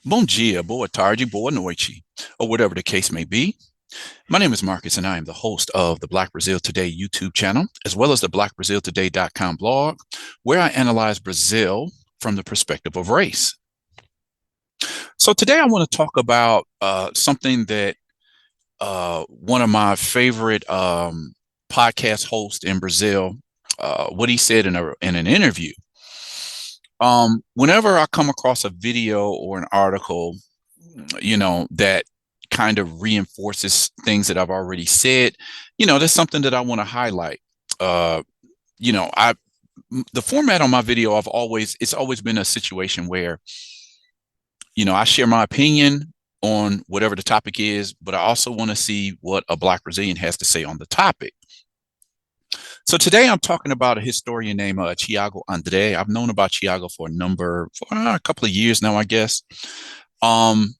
Bom dia, boa tarde, boa noite, or whatever the case may be. My name is Marcus, and I am the host of the Black Brazil Today YouTube channel, as well as the blackbraziltoday.com blog, where I analyze Brazil from the perspective of race. So today I want to talk about something that one of my favorite podcast hosts in Brazil, what he said in an interview. Whenever I come across a video or an article, that kind of reinforces things that I've already said, that's something that I want to highlight. Uh, I the format on my video, it's always been a situation where, I share my opinion on whatever the topic is, but I also want to see what a Black Brazilian has to say on the topic. So today I'm talking about a historian named Thiago Andre. I've known about Thiago for a couple of years now, I guess. Um,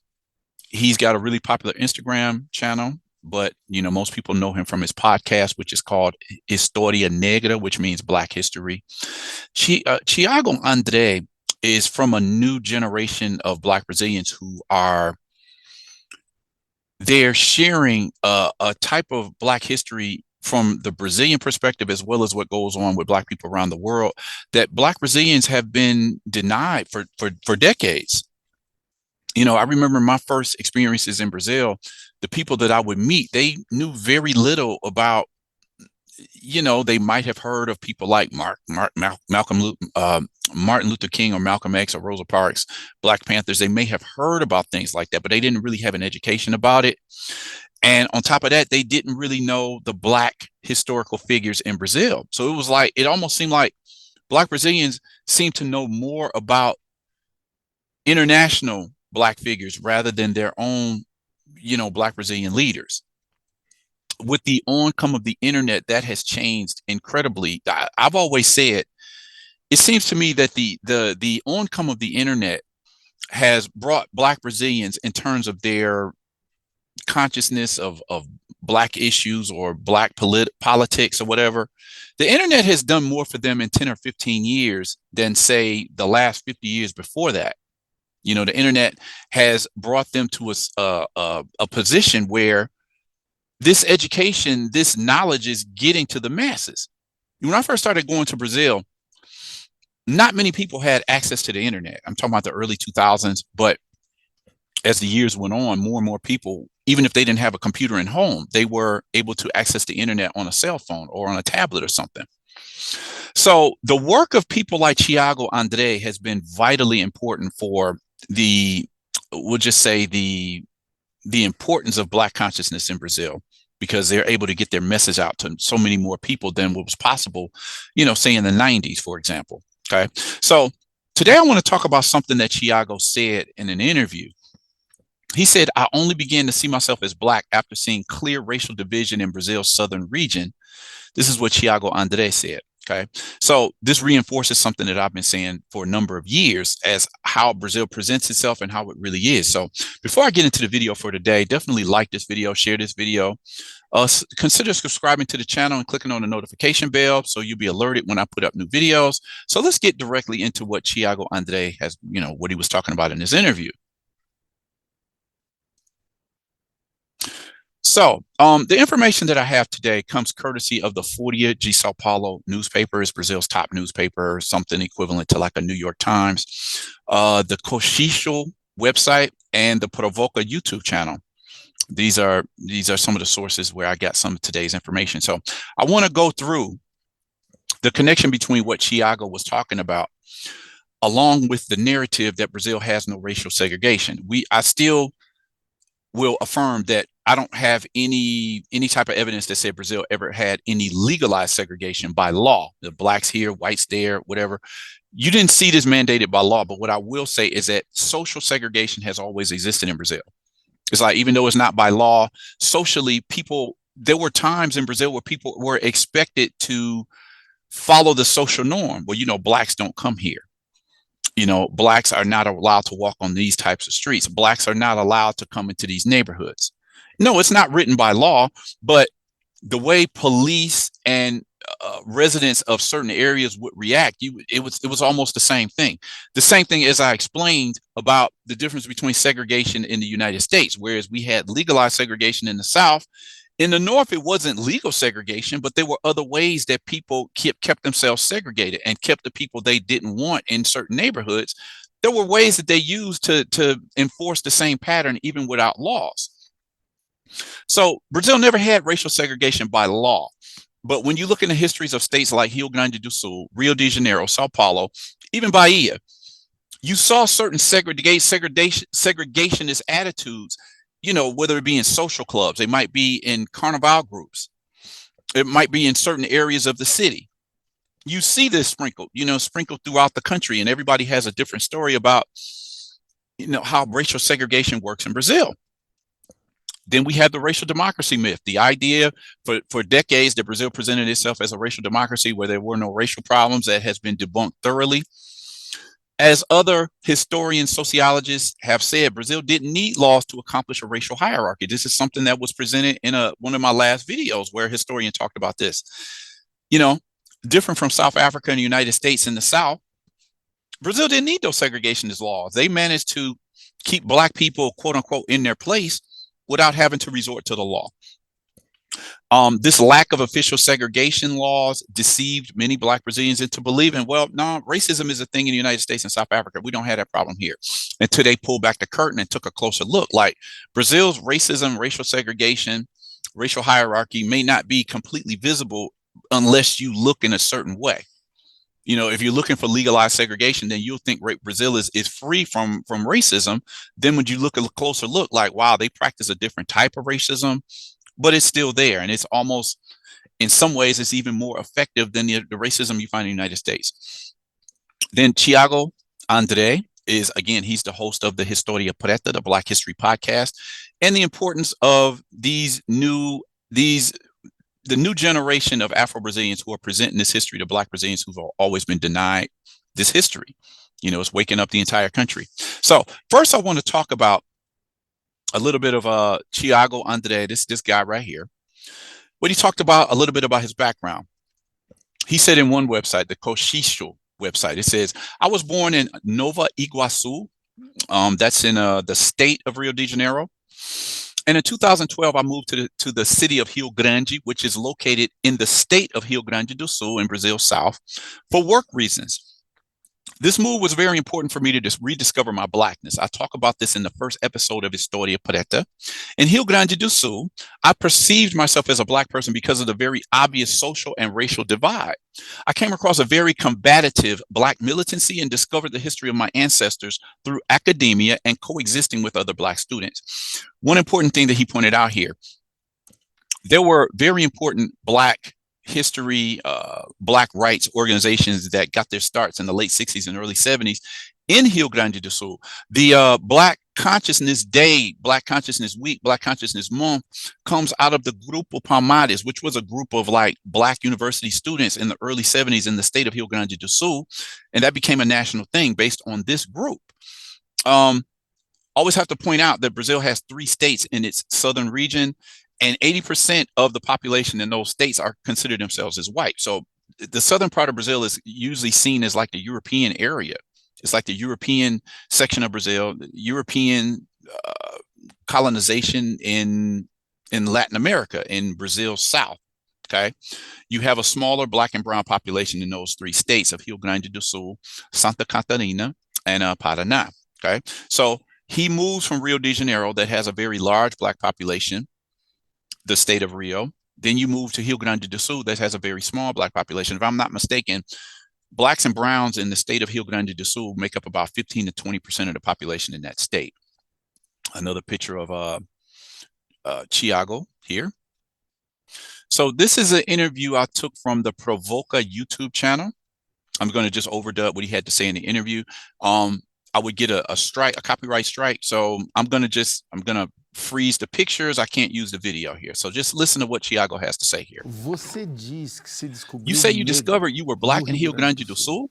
he's got a really popular Instagram channel, but most people know him from his podcast, which is called Historia Negra, which means Black History. Thiago Andre is from a new generation of Black Brazilians who are they're sharing a type of Black history from the Brazilian perspective, as well as what goes on with Black people around the world, that Black Brazilians have been denied for decades. I remember my first experiences in Brazil, the people that I would meet, they knew very little about, they might have heard of people like Martin Luther King or Malcolm X or Rosa Parks, Black Panthers. They may have heard about things like that, but they didn't really have an education about it. And on top of that, they didn't really know the Black historical figures in Brazil. So it almost seemed like Black Brazilians seemed to know more about international Black figures rather than their own, Black Brazilian leaders. With the oncome of the internet, that has changed incredibly. I've always said, it seems to me that the oncome of the internet has brought Black Brazilians in terms of their consciousness of Black issues or Black politics or whatever. The internet has done more for them in 10 or 15 years than, say, the last 50 years before that. The internet has brought them to a position where this education, this knowledge is getting to the masses. When I first started going to Brazil, not many people had access to the internet. I'm talking about the early 2000s, but as the years went on, more and more people, even if they didn't have a computer in home, they were able to access the internet on a cell phone or on a tablet or something. So the work of people like Thiago Andre has been vitally important for we'll just say the importance of Black consciousness in Brazil, because they're able to get their message out to so many more people than what was possible, say in the 90s, for example. Okay. So today I want to talk about something that Thiago said in an interview. He said, "I only began to see myself as Black after seeing clear racial division in Brazil's southern region." This is what Thiago Andre said. Okay. So this reinforces something that I've been saying for a number of years as how Brazil presents itself and how it really is. So before I get into the video for today, definitely like this video, share this video. Consider subscribing to the channel and clicking on the notification bell so you'll be alerted when I put up new videos. So let's get directly into what Thiago Andre has, what he was talking about in his interview. So the information that I have today comes courtesy of the Folha de Sao Paulo newspaper. It's Brazil's top newspaper, something equivalent to like a New York Times, the Cochicho website, and the Provoca YouTube channel. These are some of the sources where I got some of today's information. So I want to go through the connection between what Thiago was talking about, along with the narrative that Brazil has no racial segregation. I still will affirm that I don't have any type of evidence that said Brazil ever had any legalized segregation by law. The Blacks here, whites there, whatever. You didn't see this mandated by law, but what I will say is that social segregation has always existed in Brazil. It's like, even though it's not by law, socially, there were times in Brazil where people were expected to follow the social norm. Well, Blacks don't come here. Blacks are not allowed to walk on these types of streets. Blacks are not allowed to come into these neighborhoods. No, it's not written by law, but the way police and residents of certain areas would react. It was almost the same thing. The same thing as I explained about the difference between segregation in the United States, whereas we had legalized segregation in the South. In the North, it wasn't legal segregation, but there were other ways that people kept themselves segregated and kept the people they didn't want in certain neighborhoods. There were ways that they used to enforce the same pattern, even without laws. So Brazil never had racial segregation by law. But when you look in the histories of states like Rio Grande do Sul, Rio de Janeiro, Sao Paulo, even Bahia, you saw certain segregationist attitudes, whether it be in social clubs, it might be in carnival groups, it might be in certain areas of the city. You see this sprinkled throughout the country, and everybody has a different story about, how racial segregation works in Brazil. Then we had the racial democracy myth, the idea for decades that Brazil presented itself as a racial democracy where there were no racial problems. That has been debunked thoroughly. As other historians, sociologists have said, Brazil didn't need laws to accomplish a racial hierarchy. This is something that was presented in one of my last videos where a historian talked about this. Different from South Africa and the United States in the South, Brazil didn't need those segregationist laws. They managed to keep Black people, quote unquote, in their place without having to resort to the law. This lack of official segregation laws deceived many Black Brazilians into believing, well, no, racism is a thing in the United States and South Africa. We don't have that problem here. Until they pulled back the curtain and took a closer look. Like Brazil's racism, racial segregation, racial hierarchy may not be completely visible unless you look in a certain way. If you're looking for legalized segregation, then you'll think Brazil is free from racism. Then when you look at a closer look, like, wow, they practice a different type of racism, but it's still there. And it's almost, in some ways, it's even more effective than the racism you find in the United States. Then Thiago Andre he's the host of the Historia Preta, the Black History podcast, and the importance of the new generation of Afro-Brazilians who are presenting this history to Black Brazilians who've always been denied this history. It's waking up the entire country. So first I want to talk about a little bit of Thiago Andre, this guy right here. What he talked about, a little bit about his background. He said in one website, the Cochicho website, it says, I was born in Nova Iguaçu. That's in the state of Rio de Janeiro. And in 2012, I moved to the city of Rio Grande, which is located in the state of Rio Grande do Sul in Brazil South, for work reasons. This move was very important for me to just rediscover my Blackness. I talk about this in the first episode of Historia Preta. In Rio Grande do Sul, I perceived myself as a Black person because of the very obvious social and racial divide. I came across a very combative Black militancy and discovered the history of my ancestors through academia and coexisting with other Black students. One important thing that he pointed out here, there were very important Black history, Black rights organizations that got their starts in the late 60s and early 70s in Rio Grande do Sul. The Black Consciousness Day, Black Consciousness Week, Black Consciousness Month comes out of the Grupo Palmares, which was a group of Black university students in the early 70s in the state of Rio Grande do Sul. And that became a national thing based on this group. Always have to point out that Brazil has 3 states in its southern region, and 80% of the population in those states are considered themselves as white. So the southern part of Brazil is usually seen as like the European area. It's like the European section of Brazil, European colonization in Latin America, in Brazil South. Okay, you have a smaller Black and brown population in those 3 states of Rio Grande do Sul, Santa Catarina, and Paraná. Okay, so he moves from Rio de Janeiro that has a very large Black population, the state of Rio. Then you move to Rio Grande do Sul that has a very small Black population. If I'm not mistaken, Blacks and browns in the state of Rio Grande do Sul make up about 15 to 20% of the population in that state. Another picture of Thiago here. So this is an interview I took from the Provoca YouTube channel. I'm going to just overdub what he had to say in the interview. I would get a copyright strike. So I'm going to freeze the pictures. I can't use the video here. So just listen to what Thiago has to say here. Você diz que se descobriu You say you discovered you were Black in Rio Grande do Sul?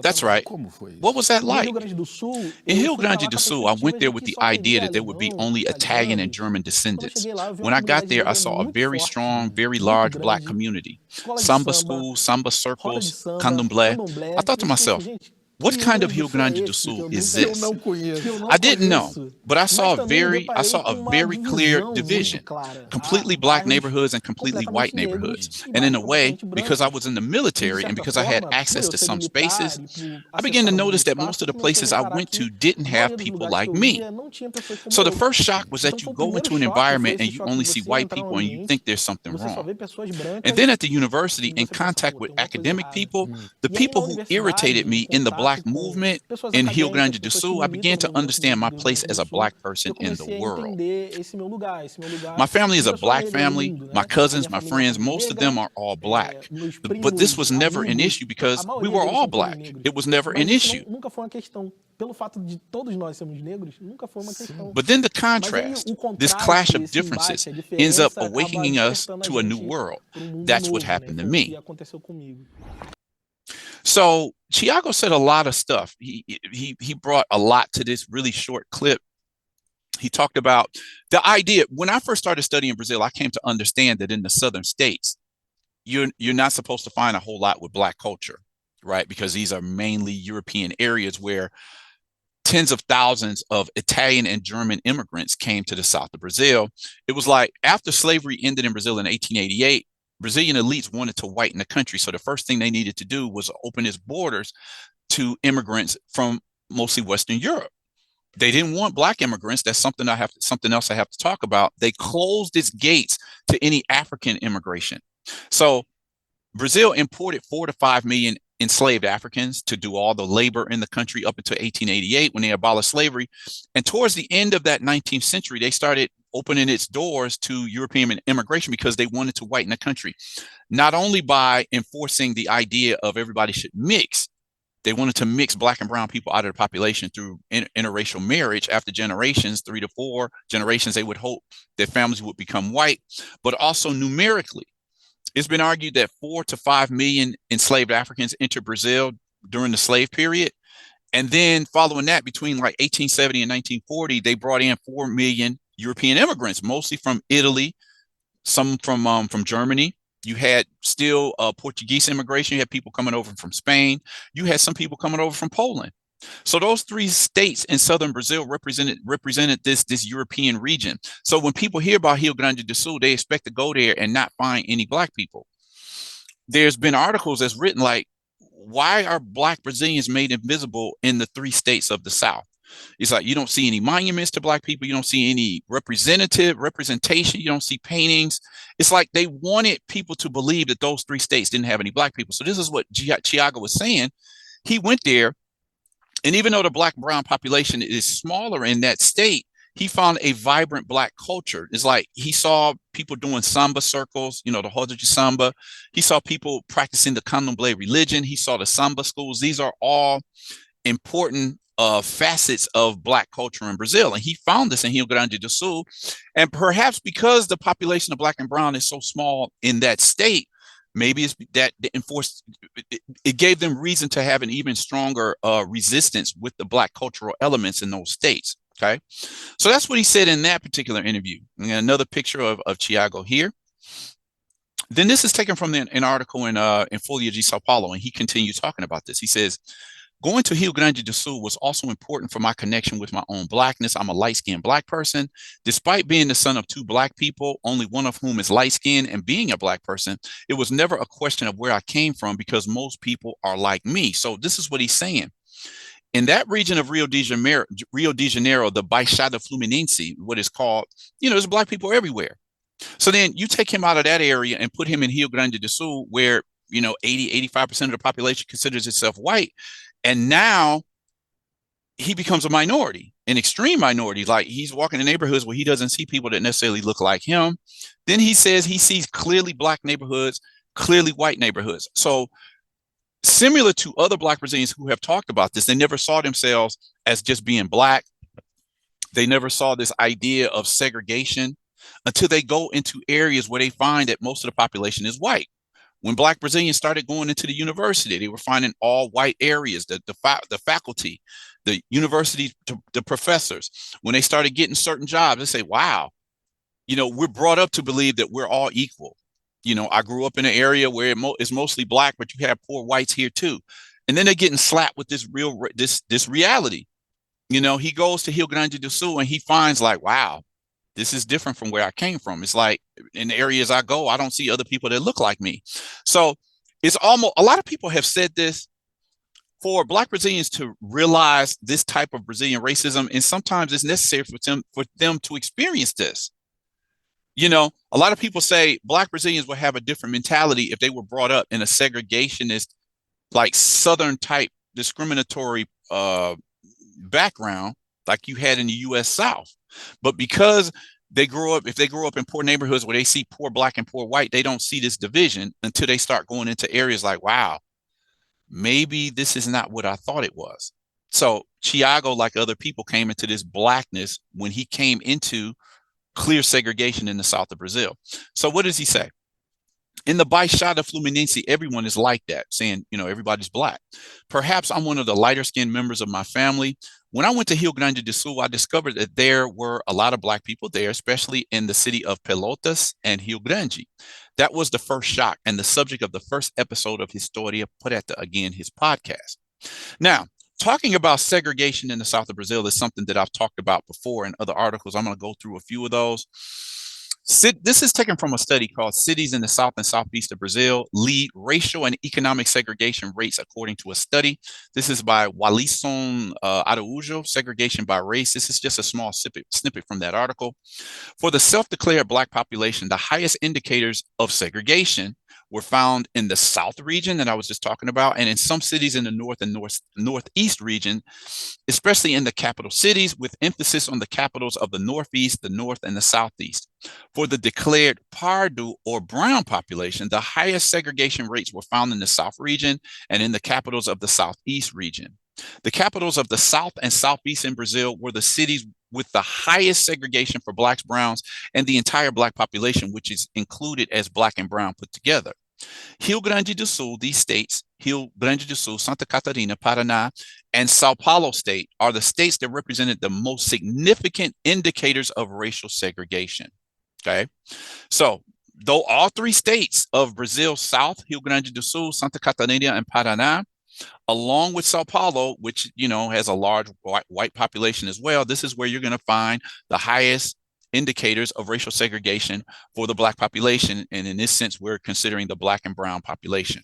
That's right. Como foi What isso? was that No Rio like? Grande do Sul, In eu Rio fui pra Grande lá do com a Sul, I went perspectiva there de with que the só ia ver idea that there would be alemão, only Italian and italianos. German Quando eu descendants. cheguei lá, eu vi uma When I got comunidade there, I negra saw a muito very forte, strong, very muito large Black grande, community. escola de Samba samba, schools, samba roda de circles, samba, candomblé. I candomblé. thought E to eu fiquei assim, myself, gente, what que Rio kind of Grande do Rio Sul é Grande do esse que Sul eu is nunca, Que eu this? não que eu conheço. não I didn't know, conheço? but Mas também me I deparei saw com a uma very clear divisão muito division, clara. completely Black Bairros neighborhoods and completely white completamente neighborhoods. negros e And in bairros a way, completamente because I brancos. was in the E de military and certa because I had forma, por access eu to ser some militar spaces, e por I began acessar to alguns notice that most espaços, of eu the comecei a places I reparar went que to didn't a have maioria dos people lugares que like eu me. ia não tinha pessoas como So the eu. first shock was Então that you foi o go primeiro into an choque, foi environment and esse you choque de only see você white entrar num people and you think ambiente there's e something você só wrong. vê pessoas And then brancas at the university, e in você pensa, contact pô, with tem alguma coisa academic errada. people, the E aí na people who irritated universidade, no me in the Black contato com movement pessoas in Rio acadêmicas, Grande do pessoas que Sul, I militam began no to movimento understand my do Rio place Grande as do a Black Sul, person eu in the comecei a world. entender esse meu My lugar family de is a pessoa Black negra no family. mundo, My né? A cousins, minha my família é friends, família most of them negra, are all Black. meus But this primos, was never an amigos, issue a because we maioria were deles all são todos Black. negros. It was never Mas an isso issue. nunca foi uma questão. Pelo fato de todos nós sermos negros, nunca foi uma questão. But then the Mas aí contrast, o this clash contraste, of esse embate, differences, a ends up diferença acaba awakening us despertando a to a new gente world. para um mundo That's what novo, né? happened to Foi o que me. aconteceu comigo. So Thiago said a lot of stuff. He brought a lot to this really short clip. He talked about the idea. When I first started studying Brazil, I came to understand that in the southern states, you're not supposed to find a whole lot with Black culture, right? Because these are mainly European areas where tens of thousands of Italian and German immigrants came to the south of Brazil. It was like after slavery ended in Brazil in 1888, Brazilian elites wanted to whiten the country. So the first thing they needed to do was open its borders to immigrants from mostly Western Europe. They didn't want Black immigrants. That's something else I have to talk about. They closed its gates to any African immigration. So Brazil imported 4 to 5 million enslaved Africans to do all the labor in the country up until 1888 when they abolished slavery. And towards the end of that 19th century, they started opening its doors to European immigration because they wanted to whiten the country, not only by enforcing the idea of everybody should mix. They wanted to mix Black and brown people out of the population through interracial marriage. After generations, 3 to 4 generations, they would hope that families would become white, but also numerically. It's been argued that 4 to 5 million enslaved Africans entered Brazil during the slave period. And then following that, between like 1870 and 1940, they brought in 4 million European immigrants, mostly from Italy, some from Germany. You had still Portuguese immigration. You had people coming over from Spain. You had some people coming over from Poland. So those 3 states in southern Brazil represented this European region. So when people hear about Rio Grande do Sul, they expect to go there and not find any Black people. There's been articles that's written like, why are Black Brazilians made invisible in the 3 states of the South? It's like you don't see any monuments to Black people. You don't see any representation. You don't see paintings. It's like they wanted people to believe that those 3 states didn't have any Black people. So this is what Thiago was saying. He went there, and even though the Black brown population is smaller in that state, he found a vibrant Black culture. It's like he saw people doing samba circles, the roda de samba. He saw people practicing the candomblé religion. He saw the samba schools. These are all important facets of Black culture in Brazil. And he found this in Rio Grande do Sul. And perhaps because the population of Black and brown is so small in that state, maybe it's that it gave them reason to have an even stronger resistance with the Black cultural elements in those states. Okay. So that's what he said in that particular interview. And another picture of Thiago here. Then this is taken from an article in Folha de Sao Paulo, and he continues talking about this. He says, going to Rio Grande do Sul was also important for my connection with my own Blackness. I'm a light-skinned Black person. Despite being the son of 2 Black people, only one of whom is light-skinned, and being a Black person, it was never a question of where I came from because most people are like me. So this is what he's saying. In that region of Rio de Janeiro, the Baixada Fluminense, what is called, there's Black people everywhere. So then you take him out of that area and put him in Rio Grande do Sul, where, 80-85% of the population considers itself white. And now he becomes a minority, an extreme minority. Like he's walking in neighborhoods where he doesn't see people that necessarily look like him. Then he says he sees clearly Black neighborhoods, clearly white neighborhoods. So similar to other Black Brazilians who have talked about this, they never saw themselves as just being Black. They never saw this idea of segregation until they go into areas where they find that most of the population is white. When Black Brazilians started going into the university, they were finding all white areas, the faculty, the university, the professors. When they started getting certain jobs, they say, wow, we're brought up to believe that we're all equal. I grew up in an area where it's mostly Black, but you have poor whites here too. And then they're getting slapped with this reality. He goes to Rio Grande do Sul and he finds like, wow, this is different from where I came from. It's like in the areas I go, I don't see other people that look like me. So it's almost, a lot of people have said this, for Black Brazilians to realize this type of Brazilian racism, and sometimes it's necessary for them to experience this. A lot of people say Black Brazilians will have a different mentality if they were brought up in a segregationist, like Southern type discriminatory background like you had in the U.S. South. But because if they grow up in poor neighborhoods where they see poor Black and poor white, they don't see this division until they start going into areas like, wow, maybe this is not what I thought it was. So Thiago, like other people, came into this Blackness when he came into clear segregation in the south of Brazil. So what does he say? In the Baixada Fluminense, everyone is like that, saying, everybody's Black. Perhaps I'm one of the lighter skinned members of my family. When I went to Rio Grande do Sul, I discovered that there were a lot of Black people there, especially in the city of Pelotas and Rio Grande. That was the first shock and the subject of the first episode of Historia Preta, again, his podcast. Now, talking about segregation in the south of Brazil is something that I've talked about before in other articles. I'm going to go through a few of those. This is taken from a study called Cities in the South and Southeast of Brazil Lead Racial and Economic Segregation Rates According to a Study. This is by Walisson Araújo, Segregation by Race. This is just a small snippet from that article. For the self-declared Black population, the highest indicators of segregation were found in the South region that I was just talking about, and in some cities in the North and Northeast region, especially in the capital cities, with emphasis on the capitals of the Northeast, the North, and the Southeast. For the declared Pardo or brown population, the highest segregation rates were found in the South region and in the capitals of the Southeast region. The capitals of the South and Southeast in Brazil were the cities with the highest segregation for Blacks, Browns, and the entire Black population, which is included as Black and Brown put together. Rio Grande do Sul, these states, Rio Grande do Sul, Santa Catarina, Paraná, and Sao Paulo state are the states that represented the most significant indicators of racial segregation. Okay, so though all three states of Brazil, South, Rio Grande do Sul, Santa Catarina, and Paraná, along with Sao Paulo, which has a large white population as well, this is where you're going to find the highest indicators of racial segregation for the Black population. And in this sense, we're considering the Black and Brown population.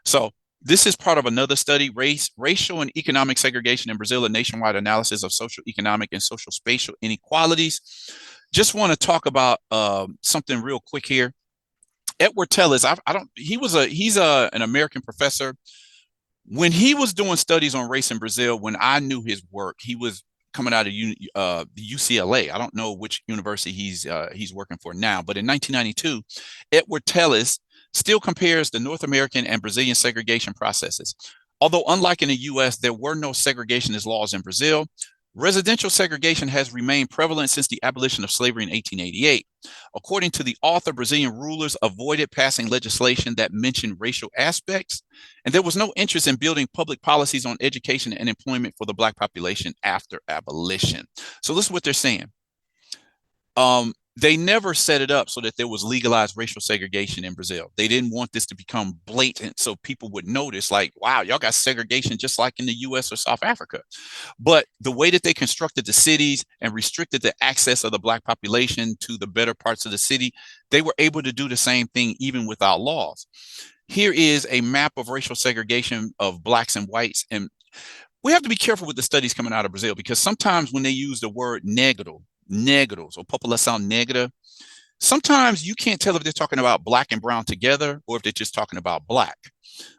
So this is part of another study, Racial and Economic Segregation in Brazil, a nationwide analysis of social, economic, and social spatial inequalities. Just want to talk about something real quick here. Edward Tellez, he's an American professor. When he was doing studies on race in Brazil, when I knew his work, he was coming out of the UCLA. I don't know which university he's working for now, but in 1992, Edward Tellez still compares the North American and Brazilian segregation processes. Although unlike in the US, there were no segregationist laws in Brazil, residential segregation has remained prevalent since the abolition of slavery in 1888. According to the author, Brazilian rulers avoided passing legislation that mentioned racial aspects, and there was no interest in building public policies on education and employment for the Black population after abolition. So this is what they're saying. They never set it up so that there was legalized racial segregation in Brazil. They didn't want this to become blatant so people would notice, like, wow, y'all got segregation just like in the US or South Africa. But the way that they constructed the cities and restricted the access of the Black population to the better parts of the city, they were able to do the same thing even without laws. Here is a map of racial segregation of Blacks and whites. And we have to be careful with the studies coming out of Brazil, because sometimes when they use the word negros or população negra, sometimes you can't tell if they're talking about Black and Brown together or if they're just talking about Black.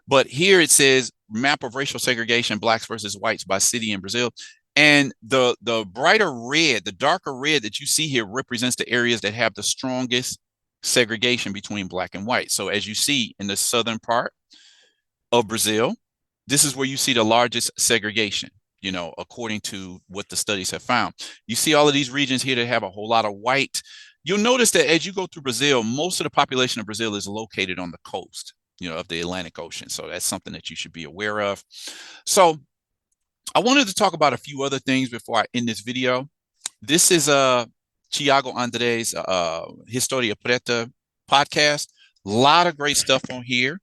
But here it says map of racial segregation, Blacks versus whites by city in Brazil. And the brighter red, the darker red that you see here represents the areas that have the strongest segregation between Black and white. So as you see in the southern part of Brazil, this is where you see the largest segregation, according to what the studies have found. You see all of these regions here that have a whole lot of white. You'll notice that as you go through Brazil, most of the population of Brazil is located on the coast. of the Atlantic Ocean. So that's something that you should be aware of. So I wanted to talk about a few other things before I end this video. This is Thiago Andre's Historia Preta podcast. A lot of great stuff on here.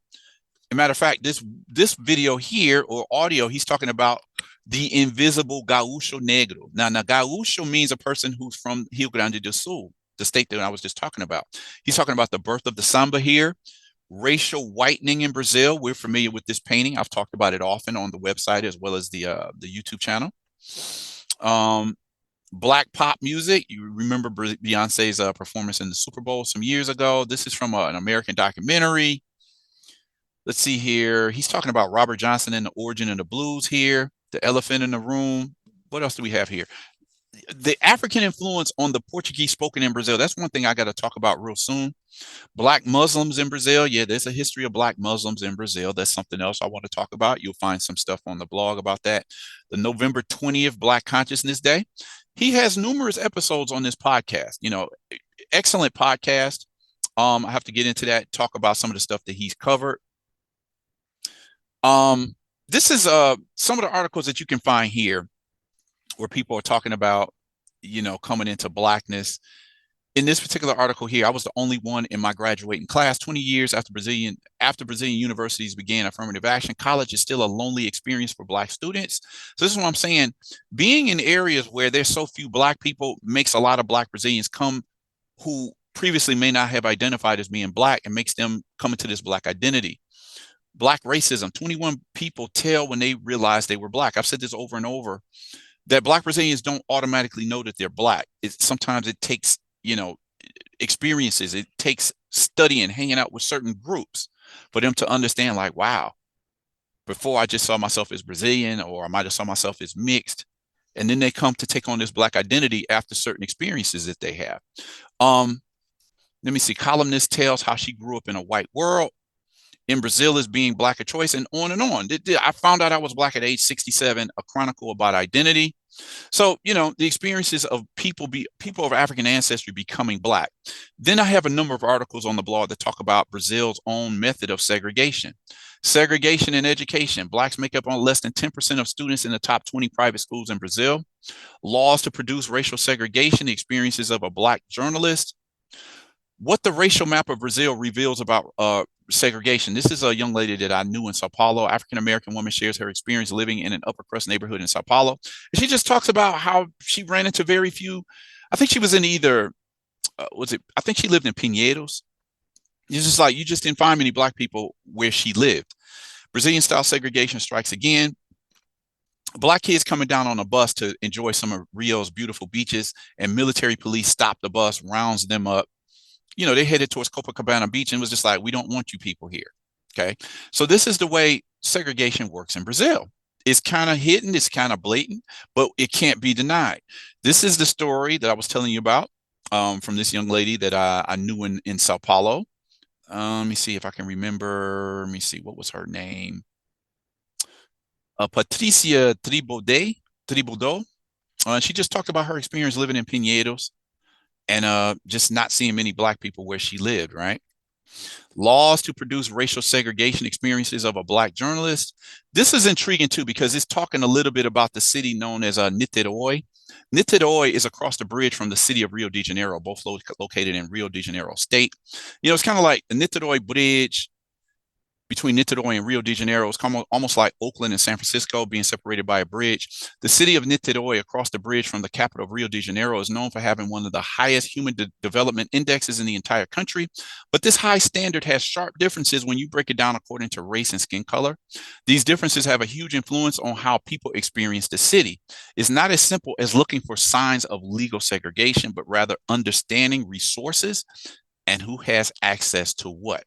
As a matter of fact, this video here or audio, he's talking about the invisible Gaúcho Negro. Now, Gaúcho means a person who's from Rio Grande do Sul, the state that I was just talking about. He's talking about the birth of the samba here, racial whitening in Brazil. We're familiar with this painting. I've talked about it often on the website as well as the YouTube channel. Black pop music. You remember Beyonce's performance in the Super Bowl some years ago. This is from an American documentary. Let's see here. He's talking about Robert Johnson and the origin of the blues here. The elephant in the room. What else do we have here? The African influence on the Portuguese spoken in Brazil. That's one thing I got to talk about real soon. Black Muslims in Brazil. Yeah, there's a history of Black Muslims in Brazil. That's something else I want to talk about. You'll find some stuff on the blog about that. The November 20th Black Consciousness Day. He has numerous episodes on this podcast. Excellent podcast. I have to get into that, talk about some of the stuff that he's covered. This is some of the articles that you can find here where people are talking about, coming into Blackness. In this particular article here, I was the only one in my graduating class. 20 years after Brazilian universities began affirmative action, college is still a lonely experience for Black students. So this is what I'm saying. Being in areas where there's so few Black people makes a lot of Black Brazilians come who previously may not have identified as being Black, and makes them come into this Black identity. Black racism. 21 people tell when they realize they were Black. I've said this over and over, that Black Brazilians don't automatically know that they're Black. Sometimes it takes, experiences. It takes studying, hanging out with certain groups for them to understand, like, wow, before I just saw myself as Brazilian, or I might have saw myself as mixed. And then they come to take on this Black identity after certain experiences that they have. Let me see. Columnist tells how she grew up in a white world. In Brazil is being Black a choice, and on and on. I found out I was Black at age 67, a chronicle about identity. So, the experiences of people of African ancestry becoming Black. Then I have a number of articles on the blog that talk about Brazil's own method of segregation. Segregation in education. Blacks make up on less than 10% of students in the top 20 private schools in Brazil. Laws to produce racial segregation. The experiences of a Black journalist. What the racial map of Brazil reveals about segregation. This is a young lady that I knew in Sao Paulo. African-American woman shares her experience living in an upper crust neighborhood in Sao Paulo. And she just talks about how she ran into very few. I think she was in either, I think she lived in Pinheiros. It's just like, you just didn't find many Black people where she lived. Brazilian style segregation strikes again. Black kids coming down on a bus to enjoy some of Rio's beautiful beaches, and military police stop the bus, rounds them up. They headed towards Copacabana Beach and was just like, we don't want you people here. Okay. So this is the way segregation works in Brazil. It's kind of hidden, it's kind of blatant, but it can't be denied. This is the story that I was telling you about from this young lady that I knew in Sao Paulo. Let me see if I can remember. Let me see, what was her name? Patricia Tribodo. She just talked about her experience living in Pinheiros and just not seeing many Black people where she lived, right? Laws to produce racial segregation, experiences of a Black journalist. This is intriguing too, because it's talking a little bit about the city known as Niterói. Niterói is across the bridge from the city of Rio de Janeiro, both located in Rio de Janeiro state. It's kind of like the Niterói Bridge between Niterói and Rio de Janeiro. It's almost like Oakland and San Francisco being separated by a bridge. The city of Niterói, across the bridge from the capital of Rio de Janeiro, is known for having one of the highest human development indexes in the entire country. But this high standard has sharp differences when you break it down according to race and skin color. These differences have a huge influence on how people experience the city. It's not as simple as looking for signs of legal segregation, but rather understanding resources and who has access to what,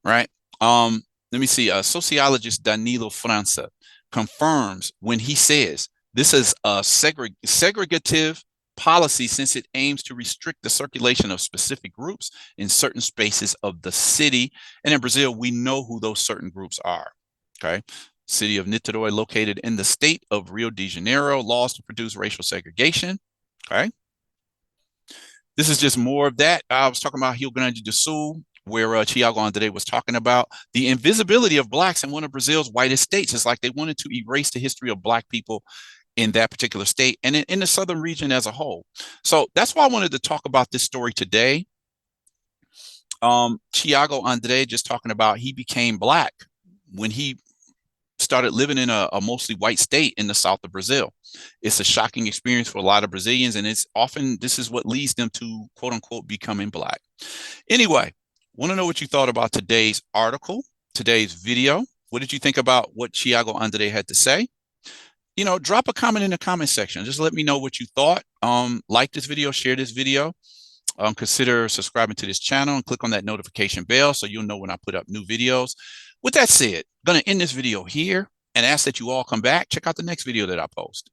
right? Let me see. Sociologist Danilo França confirms when he says this is a segregative policy, since it aims to restrict the circulation of specific groups in certain spaces of the city. And in Brazil, we know who those certain groups are. Okay. City of Niterói, located in the state of Rio de Janeiro. Laws to produce racial segregation. Okay. This is just more of that. I was talking about Rio Grande do Sul. where Thiago Andre was talking about the invisibility of blacks in one of Brazil's whitest states. It's like they wanted to erase the history of black people in that particular state and in the southern region as a whole. So that's why I wanted to talk about this story today. Thiago Andre just talking about he became black when he started living in a mostly white state in the south of Brazil. It's a shocking experience for a lot of Brazilians, and it's often this is what leads them to quote unquote becoming black. Anyway, want to know what you thought about today's article, today's video. What did you think about what Thiago Andre had to say? You know, drop a comment in the comment section. Just let me know what you thought. Like this video, share this video. Consider subscribing to this channel and click on that notification bell so you'll know when I put up new videos. With that said, I'm going to end this video here and ask that you all come back. Check out the next video that I post.